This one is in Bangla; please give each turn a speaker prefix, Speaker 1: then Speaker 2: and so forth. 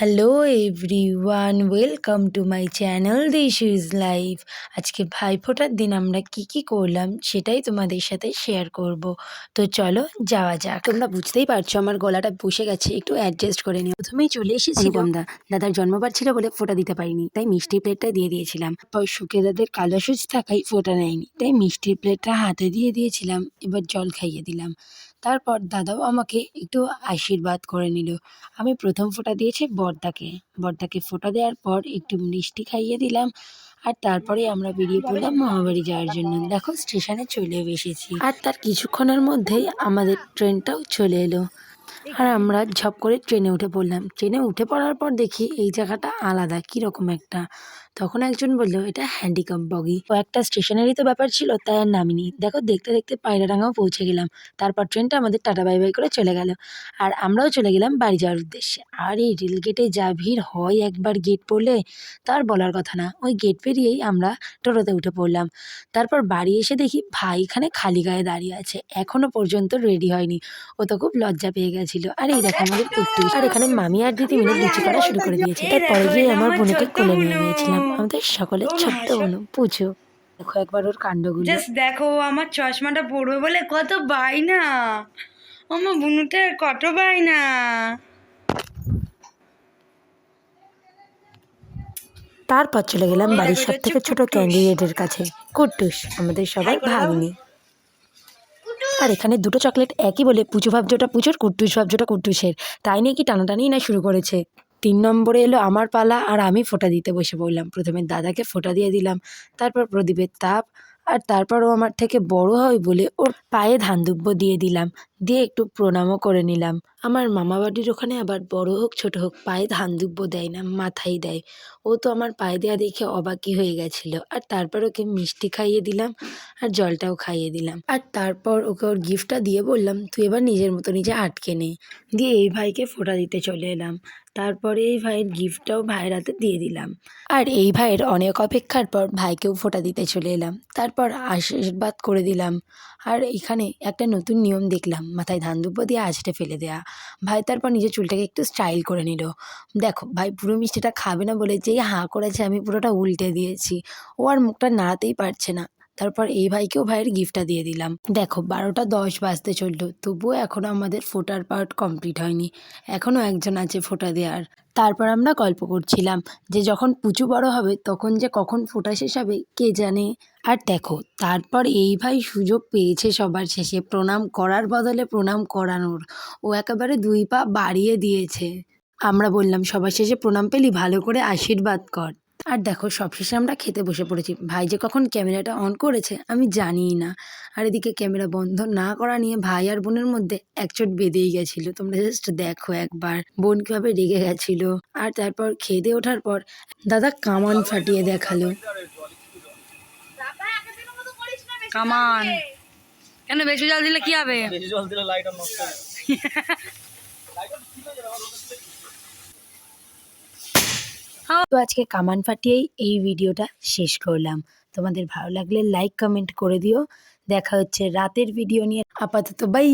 Speaker 1: Hello everyone, welcome to my channel this is life. আজকে ভাইফোঁটার দিন আমরা কি করলাম সেটাই তোমাদের সাথে শেয়ার করব। তো চলো যাওয়া যাক।
Speaker 2: তোমরা বুঝতেই পারছো আমার গলাটা বসে গেছে, একটু অ্যাডজাস্ট করে নিও। প্রথমেই চলে এসেছিল অনুপমদা, দাদার জন্মবার ছিল বলে ফোঁটা দিতে পারিনি, তাই মিষ্টি প্লেটটা দিয়ে দিয়েছিলাম। পর সুখেদাদের কালো সুচ থাকাই ফোঁটা নেয়নি, তাই মিষ্টির প্লেটটা হাতে দিয়ে দিয়েছিলাম, এবার জল খাইয়ে দিলাম। তারপর দাদাও আমাকে একটু আশীর্বাদ করে নিল। আমি প্রথম ফোঁটা দিয়েছি বড়দাকে ফোঁটা দেওয়ার পর একটু মিষ্টি খাইয়ে দিলাম। আর তারপরে আমরা বেরিয়ে পড়লাম মামাবাড়ি যাওয়ার জন্য। দেখো স্টেশনে চলেও এসেছি, আর তার কিছুক্ষণের মধ্যেই আমাদের ট্রেনটাও চলে এলো। আর আমরা ঝপ করে ট্রেনে উঠে পড়লাম। ট্রেনে উঠে পড়ার পর দেখি এই জায়গাটা আলাদা, কীরকম একটা। তখন একজন বলল এটা হ্যান্ডিক্যাপ বগি। ও একটা স্টেশনেরই তো ব্যাপার ছিল, তাই আর নামিনি। দেখো দেখতে দেখতে পায়রাডাঙ্গাও পৌঁছে গেলাম। তারপর ট্রেনটা আমাদের টাটা বাই বাই করে চলে গেল, আর আমরাও চলে গেলাম বাড়ি যাওয়ার উদ্দেশ্যে। আর এই রেলগেটে যা ভিড় হয় একবার গেট পড়লে, তার বলার কথা না। ওই গেট পেরিয়েই আমরা টোটোতে উঠে পড়লাম। তারপর বাড়ি এসে দেখি ভাই এখানে খালি গায়ে দাঁড়িয়ে আছে, এখনো পর্যন্ত রেডি হয়নি। ও তো খুব লজ্জা পেয়ে গেছিল। আর এই দেখো আমাদের কুট্টুস। আর এখানে মামি আর দিদি মিলে লুচি করা শুরু করে দিয়েছে। তারপরে গিয়ে আমার বোনকে কোলে নিয়ে নিয়েছিলাম, আমাদের সকলের ছোট্ট বোন পুজো। দেখো একবার ওর কাণ্ডগুলো।
Speaker 1: জাস্ট দেখো, আমার চশমাটা পড়বে বলে কত বায়না, আমার বুনুটার কত বায়না।
Speaker 2: তারপর চলে গেলাম বাড়ির সব থেকে ছোট ক্যান্ডিডেটের কাছে, কুট্টুস, আমাদের সবার ভাগ্নি। আর এখানে দুটো চকলেট একই বলে পুচু ভাবজোটা পুচুর, কুট্টুস ভাবজোটা কুট্টুসের, তাই নিয়ে কি টানাটানি না শুরু করেছে। 3 নম্বরে এলো আমার পালা, আর আমি ফোঁটা দিতে বসে পড়লাম। প্রথমে দাদাকে ফোঁটা দিয়ে দিলাম, তারপর প্রদীপের তাপ, আর তারপর ও আমার থেকে বড় হয় বলে ওর পায়ে ধান দুব্ব দিয়ে দিলাম, দিয়ে একটু প্রণামও করে নিলাম। আমার মামাবাড়ির ওখানে আবার বড় হোক ছোট হোক পায়ে ধান দুব্ব দেয় না, মাথায় দেয়। ও তো আমার পায়ে দেওয়া দেখে অবাকই হয়ে গেছিলো। আর তারপর ওকে মিষ্টি খাইয়ে দিলাম, আর জলটাও খাইয়ে দিলাম। আর তারপর ওকে ওর গিফটটা দিয়ে বললাম তুই এবার নিজের মতো নিজে আটকে নে। দিয়ে এই ভাইকে ফোঁটা দিতে চলে এলাম। তারপরে এই ভাইয়ের গিফটটাও ভাইয়ের হাতে দিয়ে দিলাম। আর এই ভাইয়ের অনেক অপেক্ষার পর ভাইকেও ফোঁটা দিতে চলে এলাম। তারপর আশীর্বাদ করে দিলাম। আর এখানে একটা নতুন নিয়ম দেখলাম, মাথায় ধান দুব্ব দিয়ে আঁচড়ে ফেলে দেয়া। ভাই তারপর নিজের চুলটাকে একটু স্টাইল করে নিল। দেখো ভাই পুরো মিষ্টিটা খাবে না বলে যেই হাঁ করেছে আমি পুরোটা উল্টে দিয়েছি। ও আর মুখটা নাড়াতেই পারছে না। তারপর এই ভাইকেও ভাইয়ের গিফটটা দিয়ে দিলাম। দেখো 12টা 10 বাজতে চললো, তবুও এখনও আমাদের ফোঁটার পার্ট কমপ্লিট হয়নি। এখনও একজন আছে ফোঁটা দেওয়ার। তারপর আমরা গল্প করছিলাম যে যখন পুচু বড় হবে তখন যে কখন ফোঁটা শেষ হবে কে জানে। আর দেখো তারপর এই ভাই সুযোগ পেয়েছে সবার শেষে প্রণাম করার বদলে প্রণাম করানোর। ও একেবারে 2 পা বাড়িয়ে দিয়েছে। আমরা বললাম সবার শেষে প্রণাম পেলি, ভালো করে আশীর্বাদ কর। আর দেখো সবশেষে আমরা খেতে বসে পড়েছি। ভাই যে কখন ক্যামেরাটা অন করেছে আমি জানিই না। আর এদিকে ক্যামেরা বন্ধ না করা নিয়ে ভাই আর বোনের মধ্যে একচোট বেঁধেই গেছিল। তোমরা জাস্ট দেখো একবার বোন কীভাবে রেগে গেছিল। আর তারপর খেয়ে দিয়ে ওঠার পর দাদা কামান ফাটিয়ে দেখালো।
Speaker 1: কামান কেন? বেশি জল দিলে কি হবে?
Speaker 3: বেশি জল দিলে লাইটার নষ্ট হয়ে যাবে।
Speaker 2: তো আজকে কামান ফাটিয়েই এই ভিডিওটা শেষ করলাম। তোমাদের ভালো লাগলে লাইক কমেন্ট করে দিও। দেখা হচ্ছে রাতের ভিডিও নিয়ে। আপাতত বাই।